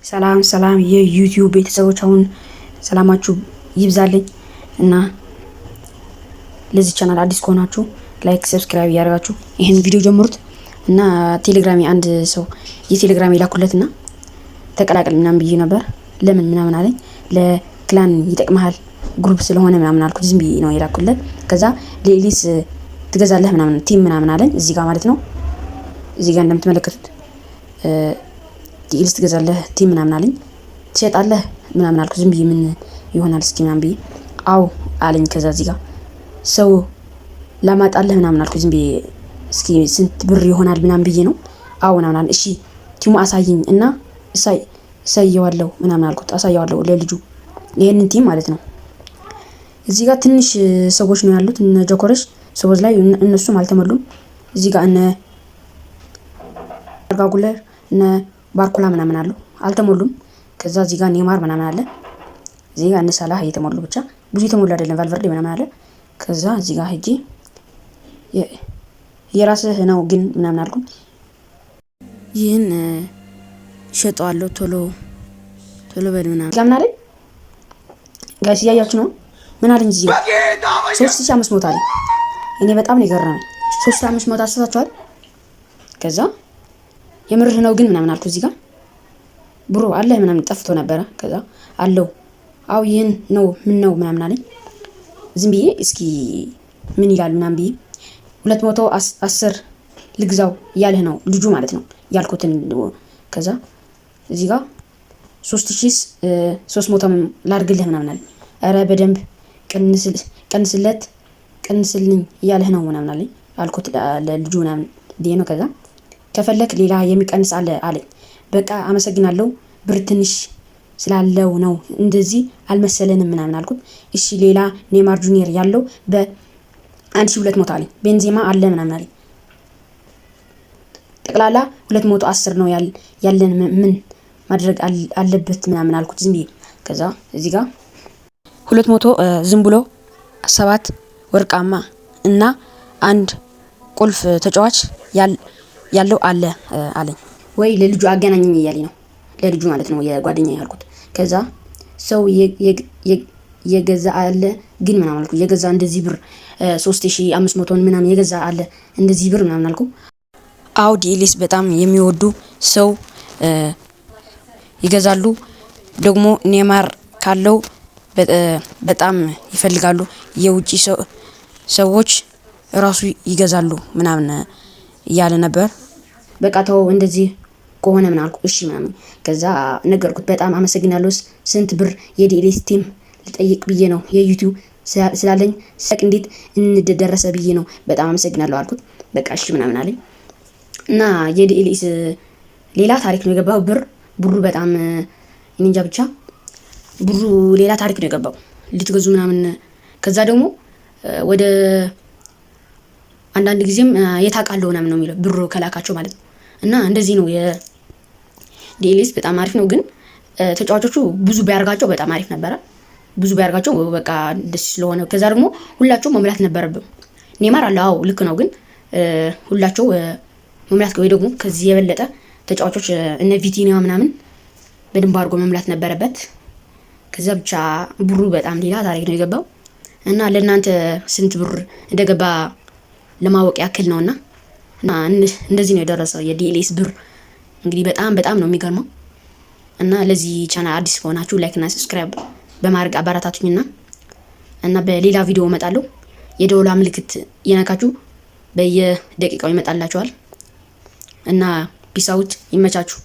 ሰላም የዩቲዩብ ቤተሰቦች አሁን ሰላማችሁ ይብዛልኝ እና ለዚህ ቻናል አዲስ ከሆናችሁ ላይክ ሰብስክራይብ ያደርጋችሁ ይሄን ቪዲዮ ጀምሩት እና ቴሌግራም አንድ ሰው የቴሌግራም ይላኩለትና ተቀላቀል ምናምን ብዬ ነበር ለምን ምናምን አለኝ ለክላን ይጠቅማል ግሩፕ ስለሆነ ምናምን አልኩት ዝም ብዬ ነው ይላኩለት ከዛ ሌሊስ ትገዛለህ ምናምን ቲም ምናምን አለኝ እዚህ ጋር ማለት ነው እዚህ ጋር እንደምትመለከቱት ዲልስ ትገዛለህ ቲም ምናምን አለኝ ትሸጣለህ ምናምን አልኩት ዝም ብዬ ምን ይሆናል እስኪ ምናምን ብዬ አው አለኝ ከዛ እዚህ ጋር ሰው ለማጣለህ ምናምን አልኩት ዝም ብዬ እስኪ ስንት ብር ይሆናል ምናምን ብዬ ነው አው ምናምን አለ እሺ ቲሙ አሳየኝ እና እሳየዋለሁ ምናምን አልኩት አሳየዋለሁ ለልጁ ይሄንን ቲም ማለት ነው እዚህ ጋር ትንሽ ሰዎች ነው ያሉት እነ ጆኮረሽ ሰዎች ላይ እነሱም አልተመሉም እዚህ ጋር እነ አርጋጉለር እነ ባርኮላ ምናምን አሉ አልተሞሉም ከዛ እዚህ ጋር ኔማር ምናምን አለ እዚህ ጋር እነ ሰላህ የተሞሉ ብቻ ብዙ የተሞሉ አይደለም ቫልቨርዴ ምናምን አለ ከዛ እዚህ ጋር ሄጄ የራስህ ነው ግን ምናምን አልኩ ይሄን ሸጠዋለሁ ቶሎ በል ምናምን ጋር ምን አለኝ ጋይስ ያያችሁ ነው ምን አለኝ እዚህ 3500 አለኝ እኔ በጣም ነው የገረመኝ 3500 አሰሳችኋል ከዛ የምርህ ነው ግን ምናምን አልኩ እዚህ ጋር ብሮ አለ ምናምን ጠፍቶ ነበር ከዛ አለው አው ይሄን ነው ምን ነው ምናምን አለኝ ዝም ብዬ እስኪ ምን ይላል ምናምን ብዬ 210 ልግዛው ያለህ ነው ልጁ ማለት ነው ያልኩትን ከዛ እዚህ ጋር 3300 ላድርግልህ ምናምን አለኝ አረ በደንብ ቀንስልኝ ያለህ ነው ምናምን አለኝ አልኩት ለልጁ ምናምን ብዬ ነው ከዛ ከፈለክ ሌላ የሚቀንስ አለ አለኝ በቃ አመሰግናለሁ ብር ትንሽ ስላለው ነው እንደዚህ አልመሰለንም ምናምን አልኩት እሺ ሌላ ኔማር ጁኒየር ያለው በ1200 አለኝ ቤንዜማ አለ ምናምን አለኝ ጠቅላላ 210 ነው ያለን ምን ማድረግ አለበት ምናምን አልኩት ዝም ብዬ ከዛ እዚህ ጋር 200 ዝም ብሎ 7 ወርቃማ እና አንድ ቁልፍ ተጫዋች ያለው አለ አለኝ ወይ ለልጁ አገናኘኝ እያለኝ ነው ለልጁ ማለት ነው የጓደኛዬ ያልኩት ከዛ ሰው የገዛ አለ ግን ምናምን አልኩ የገዛ እንደዚህ ብር 3500 ምናምን የገዛ አለ እንደዚህ ብር ምናምን አልኩ አውዲ ኤሊስ በጣም የሚወዱ ሰው ይገዛሉ ደግሞ ኔማር ካለው በጣም ይፈልጋሉ የውጪ ሰዎች ራሱ ይገዛሉ ምናምን ያለ ነበር በቃ ተው እንደዚህ ከሆነ ምን አልኩ እሺ ምናምን ከዛ ነገርኩት በጣም አመሰግናለሁ ስንት ብር የዲኤልኤስ ቲም ልጠይቅ ብዬ ነው የዩቲዩብ ስላለኝ ሰቅ እንዴት እንደደረሰ ብዬ ነው በጣም አመሰግናለሁ አልኩት በቃ እሺ ምናምን አለኝ እና የዲኤልኤስ ሌላ ታሪክ ነው የገባው ብሩ በጣም እንጃ ብቻ ብሩ ሌላ ታሪክ ነው የገባው ልትገዙ ምናምን ከዛ ደግሞ ወደ አንዳንድ ጊዜም የታቃለው ምናምን ነው የሚለው ብሩ ከላካቸው ማለት ነው እና እንደዚህ ነው የዲኤልኤስ በጣም አሪፍ ነው ግን ተጫዋቾቹ ብዙ ቢያርጋቸው በጣም አሪፍ ነበር ብዙ ቢያርጋቸው በቃ ደስ ስለሆነ ከዛ ደግሞ ሁላቸው መምላት ነበረብን ኔማር አለው ልክ ነው ግን ሁላቸው መምላት ወይ ደግሞ ከዚህ የበለጠ ተጫዋቾች እነ ቪቲኒያ ምናምን በደንብ አድርጎ መምላት ነበረበት ከዛ ብቻ ብሩ በጣም ሌላ ታሪክ ነው የገባው እና ለእናንተ ስንት ብር እንደገባ ለማወቅ ያክል ነውና እንደዚህ ነው የደረሰው የዲኤልኤስ ብር እንግዲህ በጣም ነው የሚገርመው እና ለዚህ ቻናል አዲስ ከሆናችሁ ላይክ እና ሰብስክራይብ በማድረግ አባራታቱኝና እና በሌላ ቪዲዮ እመጣለሁ የደወል ምልክት የነካችሁ በየደቂቃው ይመጣላችኋል እና ፒስ አውት ይመቻችሁ